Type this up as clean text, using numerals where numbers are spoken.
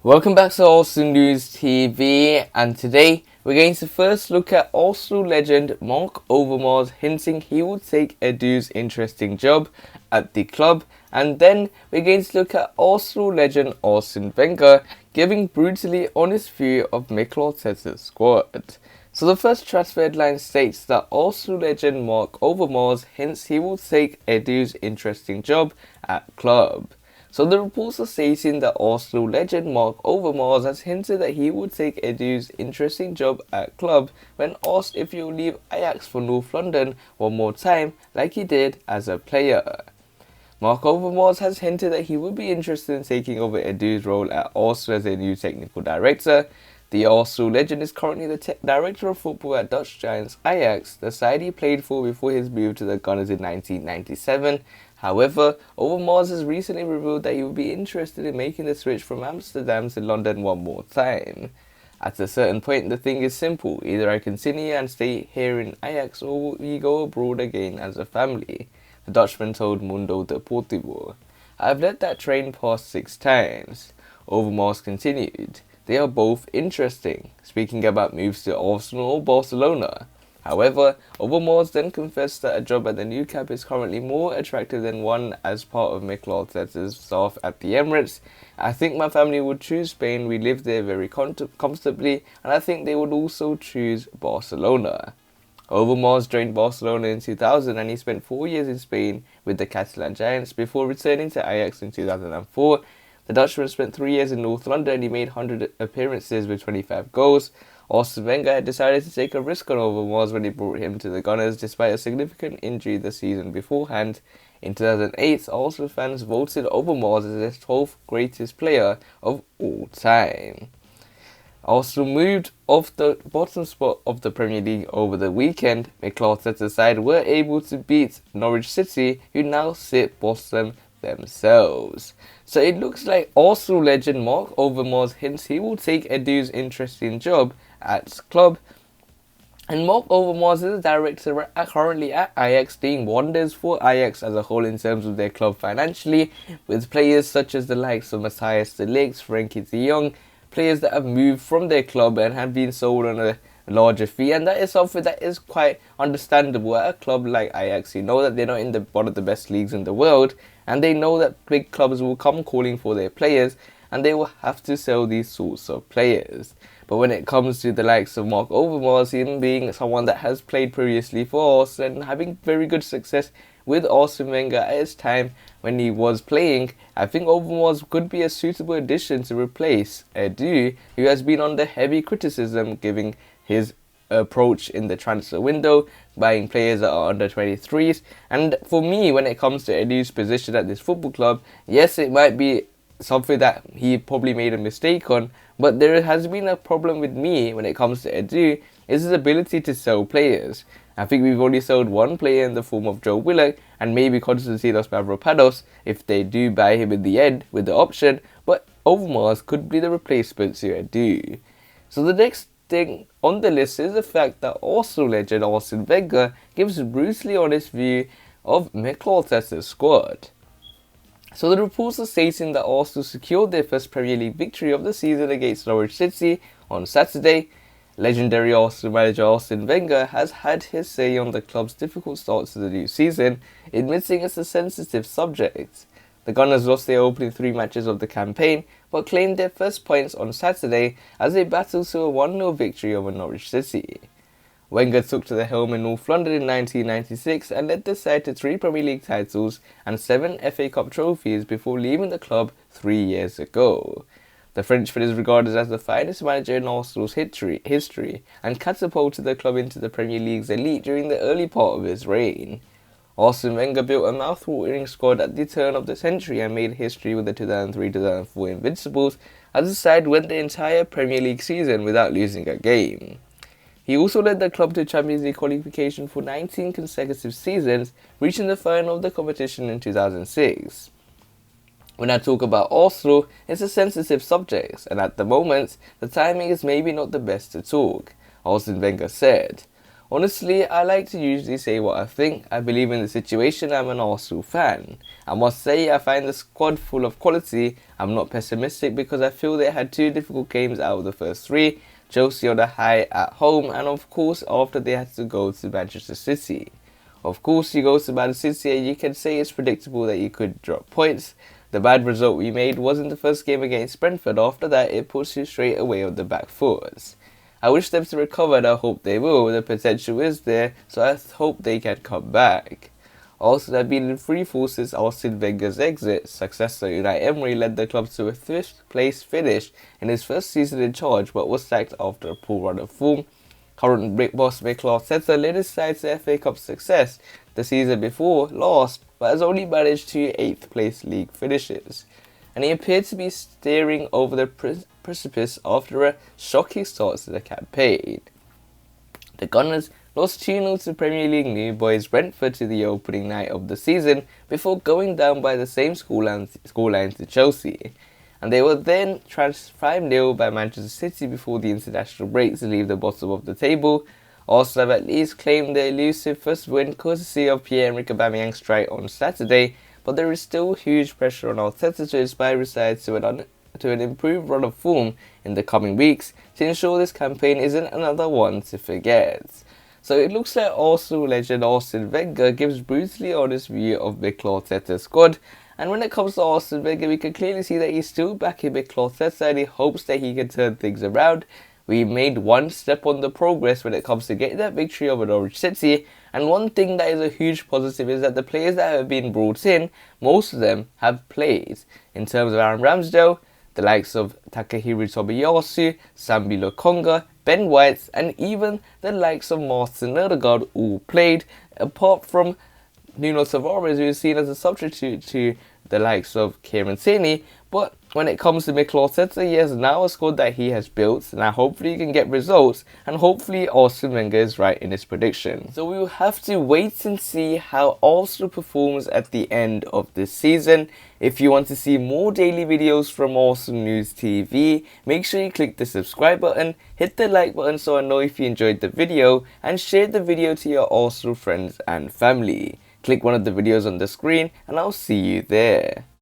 Welcome back to Arsenal News TV, and today we're going to first look at Arsenal legend Marc Overmars hinting he will take Edu's interesting job at the club, and then we're going to look at Arsenal legend Arsene Wenger giving brutally honest view of Mikel Arteta's squad. So the first transfer headline states that Arsenal legend Marc Overmars hints he will take Edu's interesting job at club. So the reports are stating that Arsenal legend Marc Overmars has hinted that he would take Edu's interesting job at club when asked if he'll leave Ajax for North London one more time like he did as a player. Marc Overmars has hinted that he would be interested in taking over Edu's role at Arsenal as a new technical director. The Arsenal legend is currently the director of football at Dutch giants Ajax, the side he played for before his move to the Gunners in 1997. However, Overmars has recently revealed that he would be interested in making the switch from Amsterdam to London one more time. At a certain point, the thing is simple: either I continue and stay here in Ajax or we go abroad again as a family, the Dutchman told Mundo Deportivo. I've let that train pass 6 times. Overmars continued. They are both interesting, speaking about moves to Arsenal or Barcelona. However, Overmars then confessed that a job at the new club is currently more attractive than one as part of Mikel Arteta's staff at the Emirates. I think my family would choose Spain. We live there very comfortably, and I think they would also choose Barcelona. Overmars joined Barcelona in 2000 and he spent 4 years in Spain with the Catalan Giants before returning to Ajax in 2004. The Dutchman spent 3 years in North London and he made 100 appearances with 25 goals. Arsene Wenger had decided to take a risk on Overmars when he brought him to the Gunners despite a significant injury the season beforehand. In 2008, Arsenal fans voted Overmars as their 12th greatest player of all time. Arsenal moved off the bottom spot of the Premier League over the weekend. Mikel Arteta's side were able to beat Norwich City, who now sit bottom themselves. So it looks like Arsenal legend Marc Overmars hints he will take Edu's interesting job at club. And Marc Overmars is a director currently at Ajax, doing wonders for Ajax as a whole in terms of their club financially, with players such as the likes of Matthias de Ligt, Frenkie de Jong, players that have moved from their club and have been sold on a larger fee, and that is something that is quite understandable at a club like Ajax. You know that they're not in one of the best leagues in the world, and they know that big clubs will come calling for their players, and they will have to sell these sorts of players. But when it comes to the likes of Marc Overmars, him being someone that has played previously for Arsenal and having very good success with Arsene Wenger at his time when he was playing, I think Overmars could be a suitable addition to replace Edu, who has been under heavy criticism giving his approach in the transfer window, buying players that are under 23s. And for me, when it comes to Edu's position at this football club, yes, it might be something that he probably made a mistake on, but there has been a problem with me when it comes to Edu, is his ability to sell players. I think we've only sold one player in the form of Joe Willock and maybe Konstantinos Mavropanos if they do buy him in the end with the option, but Overmars could be the replacement to Edu. So the next thing on the list is the fact that Arsenal legend Arsene Wenger gives a brutally honest view of Mikel Arteta's squad. So the reports are stating that Arsenal secured their first Premier League victory of the season against Norwich City on Saturday. Legendary Arsenal manager Arsene Wenger has had his say on the club's difficult start to the new season, admitting it's a sensitive subject. The Gunners lost their opening 3 matches of the campaign, but claimed their first points on Saturday as they battled to a 1-0 victory over Norwich City. Wenger took to the helm in North London in 1996 and led the side to 3 Premier League titles and 7 FA Cup trophies before leaving the club 3 years ago. The Frenchman is regarded as the finest manager in Arsenal's history and catapulted the club into the Premier League's elite during the early part of his reign. Arsene Wenger built a mouth-watering squad at the turn of the century and made history with the 2003-2004 Invincibles as the side went the entire Premier League season without losing a game. He also led the club to Champions League qualification for 19 consecutive seasons, reaching the final of the competition in 2006. When I talk about Arsenal, it's a sensitive subject, and at the moment, the timing is maybe not the best to talk, Arsene Wenger said. Honestly, I like to usually say what I think. I believe in the situation. I'm an Arsenal fan. I must say I find the squad full of quality. I'm not pessimistic because I feel they had 2 difficult games out of the first 3. Chelsea on a high at home, and of course after they had to go to Manchester City. Of course, you go to Man City and you can say it's predictable that you could drop points. The bad result we made was in the first game against Brentford. After that, it puts you straight away on the back foot. I wish them to recover and I hope they will. The potential is there, so I hope they can come back. Also, there have been 3 falls since Arsene Wenger's exit. Successor Unai Emery led the club to a 5th place finish in his first season in charge, but was sacked after a poor run of form. Current big boss Mikel Arteta led his side to FA Cup success the season before last, but has only managed 2 8th place league finishes. And he appeared to be steering over the precipice after a shocking start to the campaign. The Gunners lost 2-0 to Premier League new boys Brentford to the opening night of the season before going down by the same scoreline to Chelsea. And they were then trounced 5-0 by Manchester City before the international break to leave the bottom of the table. Arsenal have at least claimed their elusive first win courtesy of Pierre-Emerick Aubameyang's strike on Saturday, but there is still huge pressure on Arteta to inspire his side to an improved run of form in the coming weeks to ensure this campaign isn't another one to forget. So it looks like Arsenal legend Arsene Wenger gives brutally honest view of Mikel Arteta's squad. And when it comes to Arsene Wenger, we can clearly see that he's still backing Mikel Arteta and he hopes that he can turn things around. We made one step on the progress when it comes to getting that victory over Norwich City. And one thing that is a huge positive is that the players that have been brought in, most of them have played. In terms of Aaron Ramsdale, the likes of Takehiro Tomiyasu, Sambi Lokonga, Ben White, and even the likes of Martin Odegaard all played, apart from Nuno Tavares, who is seen as a substitute to the likes of Kieran Tierney. But when it comes to Mikel Arteta, he has now a squad that he has built. Now hopefully he can get results, and hopefully Arsene Wenger is right in his prediction. So we will have to wait and see how Arsenal performs at the end of this season. If you want to see more daily videos from Arsenal News TV, make sure you click the subscribe button, hit the like button so I know if you enjoyed the video, and share the video to your Arsenal friends and family. Click one of the videos on the screen and I'll see you there.